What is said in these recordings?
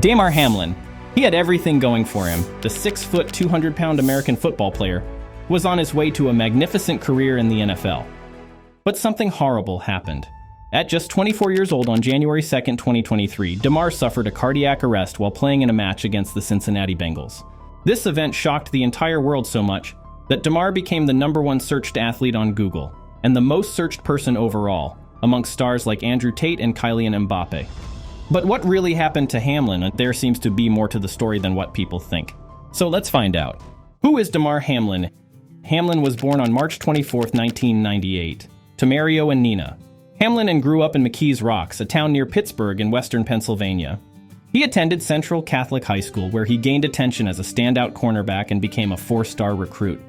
Damar Hamlin. He had everything going for him. The 6-foot, 200-pound American football player was on his way to a magnificent career in the NFL. But something horrible happened. At just 24 years old on January 2, 2023, Damar suffered a cardiac arrest while playing in a match against the Cincinnati Bengals. This event shocked the entire world so much that Damar became the #1 searched athlete on Google and the most searched person overall, amongst stars like Andrew Tate and Kylian Mbappe. But what really happened to Hamlin? There seems to be more to the story than what people think. So let's find out. Who is Damar Hamlin? Hamlin was born on March 24, 1998, to Mario and Nina. Hamlin grew up in McKees Rocks, a town near Pittsburgh in western Pennsylvania. He attended Central Catholic High School, where he gained attention as a standout cornerback and became a 4-star recruit.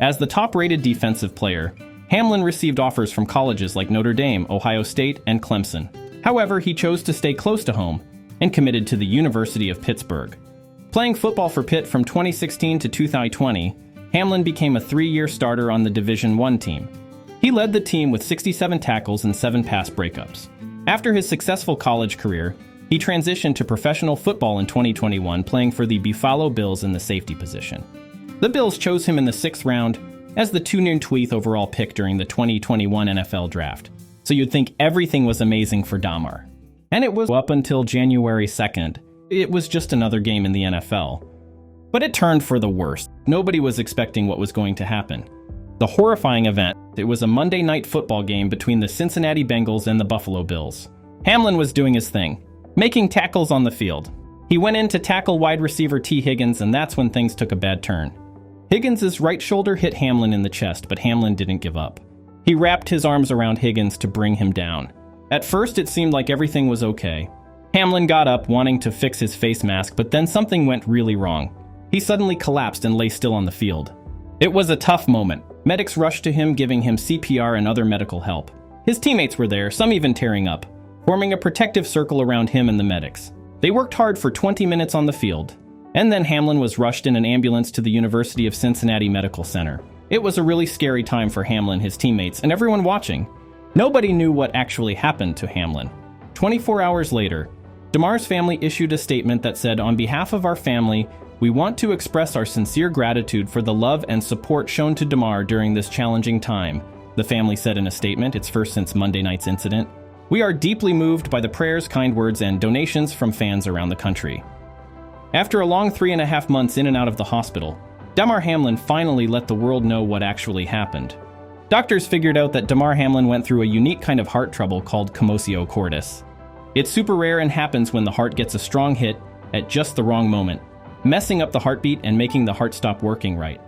As the top-rated defensive player, Hamlin received offers from colleges like Notre Dame, Ohio State, and Clemson. However, he chose to stay close to home and committed to the University of Pittsburgh. Playing football for Pitt from 2016 to 2020, Hamlin became a 3-year starter on the Division I team. He led the team with 67 tackles and 7 pass breakups. After his successful college career, he transitioned to professional football in 2021, playing for the Buffalo Bills in the safety position. The Bills chose him in the 6th round as the 212th overall pick during the 2021 NFL Draft. So you'd think everything was amazing for Damar. And it was up until January 2nd. It was just another game in the NFL. But it turned for the worst. Nobody was expecting what was going to happen. The horrifying event, it was a Monday night football game between the Cincinnati Bengals and the Buffalo Bills. Hamlin was doing his thing, making tackles on the field. He went in to tackle wide receiver T. Higgins, and that's when things took a bad turn. Higgins' right shoulder hit Hamlin in the chest, but Hamlin didn't give up. He wrapped his arms around Higgins to bring him down. At first, it seemed like everything was okay. Hamlin got up, wanting to fix his face mask, but then something went really wrong. He suddenly collapsed and lay still on the field. It was a tough moment. Medics rushed to him, giving him CPR and other medical help. His teammates were there, some even tearing up, forming a protective circle around him and the medics. They worked hard for 20 minutes on the field, and then Hamlin was rushed in an ambulance to the University of Cincinnati Medical Center. It was a really scary time for Hamlin, his teammates, and everyone watching. Nobody knew what actually happened to Hamlin. 24 hours later, Damar's family issued a statement that said, "On behalf of our family, we want to express our sincere gratitude for the love and support shown to Damar during this challenging time," the family said in a statement, its first since Monday night's incident. "We are deeply moved by the prayers, kind words, and donations from fans around the country." After a long 3.5 months in and out of the hospital, Damar Hamlin finally let the world know what actually happened. Doctors figured out that Damar Hamlin went through a unique kind of heart trouble called commotio cordis. It's super rare and happens when the heart gets a strong hit at just the wrong moment, messing up the heartbeat and making the heart stop working right.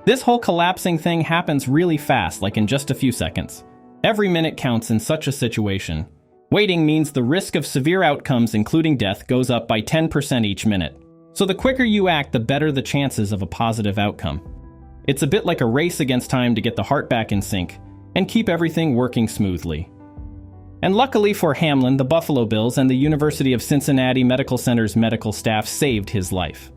This whole collapsing thing happens really fast, like in just a few seconds. Every minute counts in such a situation. Waiting means the risk of severe outcomes, including death, goes up by 10% each minute. So the quicker you act, the better the chances of a positive outcome. It's a bit like a race against time to get the heart back in sync and keep everything working smoothly. And luckily for Hamlin, the Buffalo Bills and the University of Cincinnati Medical Center's medical staff saved his life.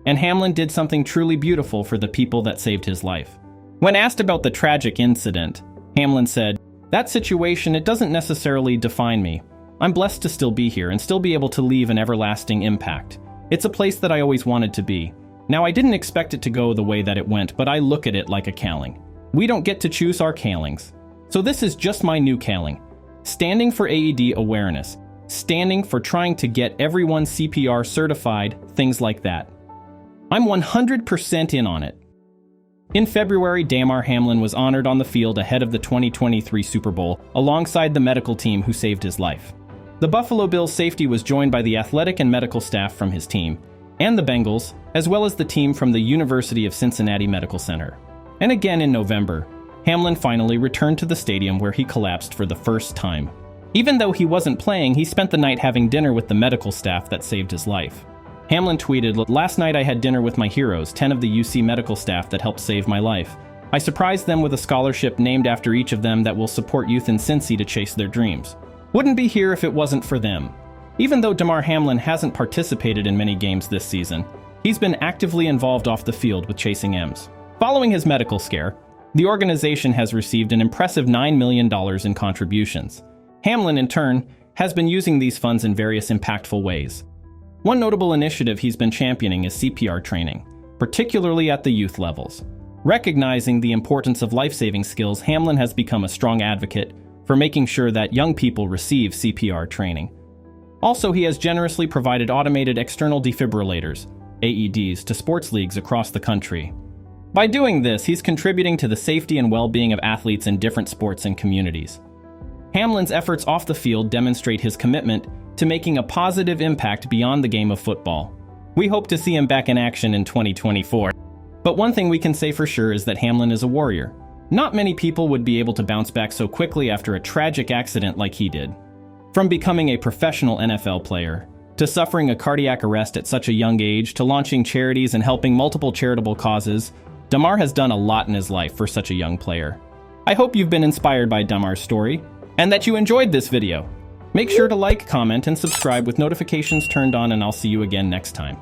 And Hamlin did something truly beautiful for the people that saved his life. When asked about the tragic incident, Hamlin said, "That situation, it doesn't necessarily define me. I'm blessed to still be here and still be able to leave an everlasting impact. It's a place that I always wanted to be. Now, I didn't expect it to go the way that it went, but I look at it like a calling. We don't get to choose our callings. So this is just my new calling. Standing for AED awareness. Standing for trying to get everyone CPR certified, things like that. I'm 100% in on it." In February, Damar Hamlin was honored on the field ahead of the 2023 Super Bowl, alongside the medical team who saved his life. The Buffalo Bills safety was joined by the athletic and medical staff from his team, and the Bengals, as well as the team from the University of Cincinnati Medical Center. And again in November, Hamlin finally returned to the stadium where he collapsed for the first time. Even though he wasn't playing, he spent the night having dinner with the medical staff that saved his life. Hamlin tweeted, "Last night I had dinner with my heroes, 10 of the UC medical staff that helped save my life. I surprised them with a scholarship named after each of them that will support youth in Cincy to chase their dreams. Wouldn't be here if it wasn't for them." Even though Damar Hamlin hasn't participated in many games this season, he's been actively involved off the field with Chasing M's. Following his medical scare, the organization has received an impressive $9 million in contributions. Hamlin, in turn, has been using these funds in various impactful ways. One notable initiative he's been championing is CPR training, particularly at the youth levels. Recognizing the importance of life-saving skills, Hamlin has become a strong advocate for making sure that young people receive CPR training. Also, he has generously provided automated external defibrillators, AEDs, to sports leagues across the country. By doing this, he's contributing to the safety and well-being of athletes in different sports and communities. Hamlin's efforts off the field demonstrate his commitment to making a positive impact beyond the game of football. We hope to see him back in action in 2024. But one thing we can say for sure is that Hamlin is a warrior. Not many people would be able to bounce back so quickly after a tragic accident like he did. From becoming a professional NFL player, to suffering a cardiac arrest at such a young age, to launching charities and helping multiple charitable causes, Damar has done a lot in his life for such a young player. I hope you've been inspired by Damar's story, and that you enjoyed this video. Make sure to like, comment, and subscribe with notifications turned on, and I'll see you again next time.